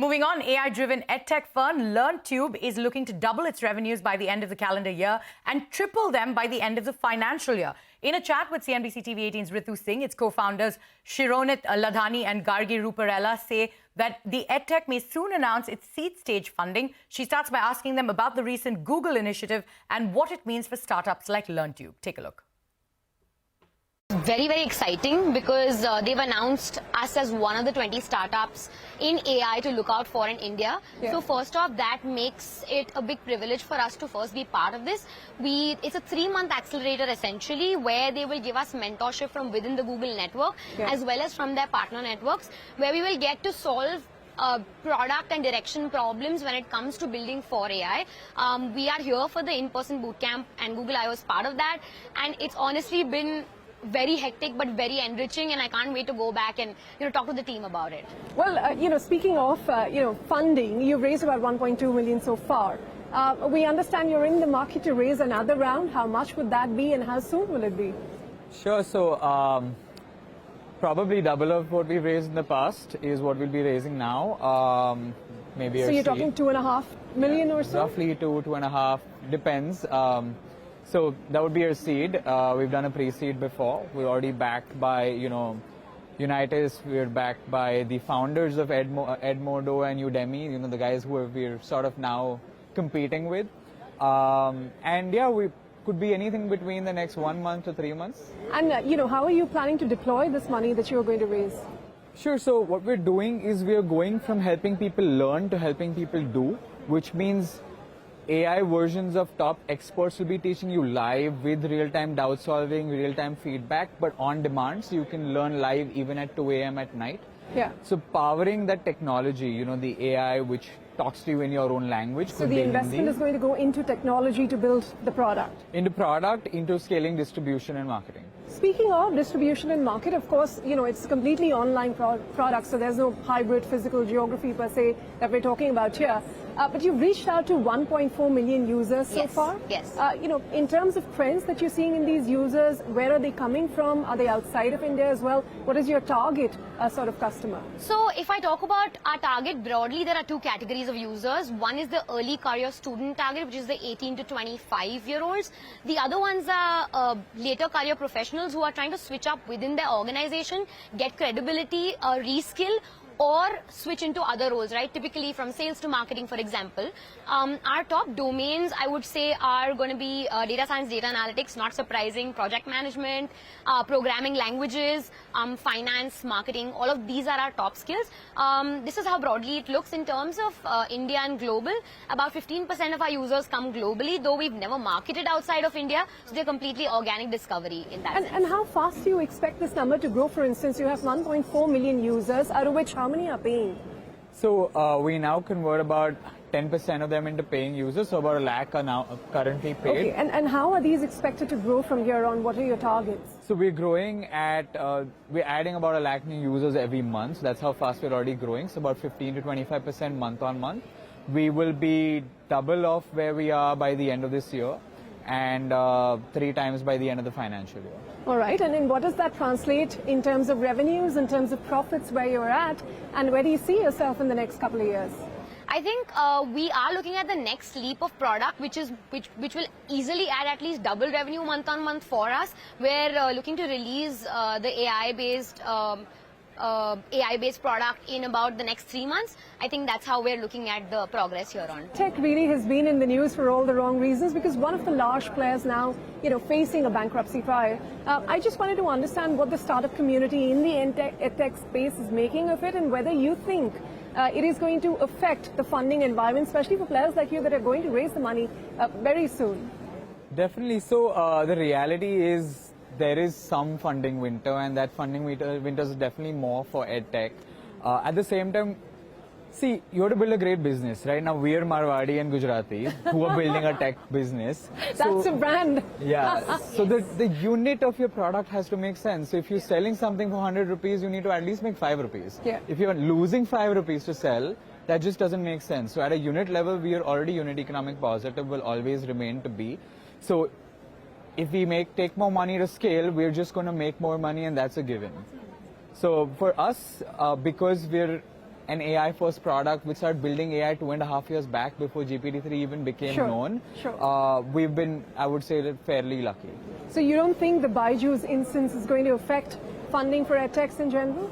Moving on, AI-driven edtech firm LearnTube is looking to double its revenues by the end of the calendar year and triple them by the end of the financial year. In a chat with CNBC-TV18's Ritu Singh, its co-founders Shronit Ladhani and Gargi Ruparelia say that the edtech may soon announce its seed stage funding. She starts by asking them about the recent Google initiative and what it means for startups like LearnTube. Take a look. Very exciting because they've announced us as one of the 20 startups in AI to look out for in India. Yeah. So first off, that makes it a big privilege for us to first be part of this. It's a 3-month accelerator essentially where they will give us mentorship from within the Google network as well as from their partner networks, where we will get to solve product and direction problems when it comes to building for AI. We are here for the in-person bootcamp and Google I was part of that, and it's honestly been very hectic but very enriching, and I can't wait to go back and talk to the team about it. Well, speaking of funding, you've raised about 1.2 million so far. We understand you're in the market to raise another round. How much would that be and how soon will it be? Sure. So probably double of what we've raised in the past is what we'll be raising now. Maybe so you're talking 2.5 million or so? Roughly 2.5, depends. So that would be our seed. We've done a pre-seed before. We're already backed by, Unitas. We're backed by the founders of Edmodo and Udemy, the guys who we're sort of now competing with. And yeah, we could be anything between the next 1 month to 3 months. And, how are you planning to deploy this money that you're going to raise? Sure. So what we're doing is we're going from helping people learn to helping people do, which means AI versions of top experts will be teaching you live with real-time doubt solving, real-time feedback, but on demand, so you can learn live even at 2 a.m. at night. Yeah. So powering that technology, the AI which talks to you in your own language. So the investment is going to go into technology to build the product? Into product, into scaling distribution and marketing. Speaking of distribution and market, of course, it's a completely online product, so there's no hybrid physical geography per se that we're talking about here. But you've reached out to 1.4 million users so far. Yes. In terms of trends that you're seeing in these users, where are they coming from? Are they outside of India as well? What is your target sort of customer? So if I talk about our target broadly, there are 2 categories of users. One is the early career student target, which is the 18 to 25-year-olds. The other ones are later career professionals who are trying to switch up within their organization, get credibility, reskill, or switch into other roles, right? Typically from sales to marketing, for example. Our top domains, I would say, are going to be data science, data analytics, not surprising, project management, programming languages, finance, marketing. All of these are our top skills. This is how broadly it looks in terms of India and global. About 15% of our users come globally, though we've never marketed outside of India, so they're completely organic discovery in that sense. And how fast do you expect this number to grow? For instance, you have 1.4 million users, out of which how many are paying? So we now convert about 10% of them into paying users, so about 1 lakh are now currently paid. Okay, and how are these expected to grow from here on? What are your targets? So we're growing at, we're adding about 1 lakh new users every month. So that's how fast we're already growing. So about 15 to 25% month on month. We will be double of where we are by the end of this year, and 3 times by the end of the financial year. All right, and then what does that translate in terms of revenues, in terms of profits, where you're at, and where do you see yourself in the next couple of years? I think we are looking at the next leap of product, which will easily add at least double revenue month on month for us. We're looking to release the AI-based product in about the next 3 months. I think that's how we're looking at the progress here on. Tech really has been in the news for all the wrong reasons, because one of the large players now, facing a bankruptcy trial. I just wanted to understand what the startup community in the edtech space is making of it, and whether you think it is going to affect the funding environment, especially for players like you that are going to raise the money very soon. Definitely. So the reality is there is some funding winter, and that funding winter is definitely more for edtech. At the same time, see, you have to build a great business. Right now, we are Marwadi and Gujaratis who are building a tech business. That's a brand. Yeah. So the unit of your product has to make sense. So if you're selling something for 100 rupees, you need to at least make 5 rupees. Yeah. If you're losing 5 rupees to sell, that just doesn't make sense. So at a unit level, we are already unit economic positive, will always remain to be. So if we take more money to scale, we're just going to make more money, and that's a given. So for us, because we're an AI-first product, which started building AI 2.5 years back before GPT-3 even became known. We've been, I would say, fairly lucky. So you don't think the Byju's instance is going to affect funding for edtechs in general?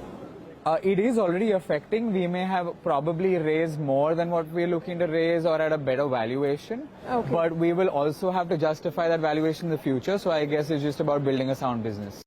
It is already affecting. We may have probably raised more than what we're looking to raise or at a better valuation. But we will also have to justify that valuation in the future. So I guess it's just about building a sound business.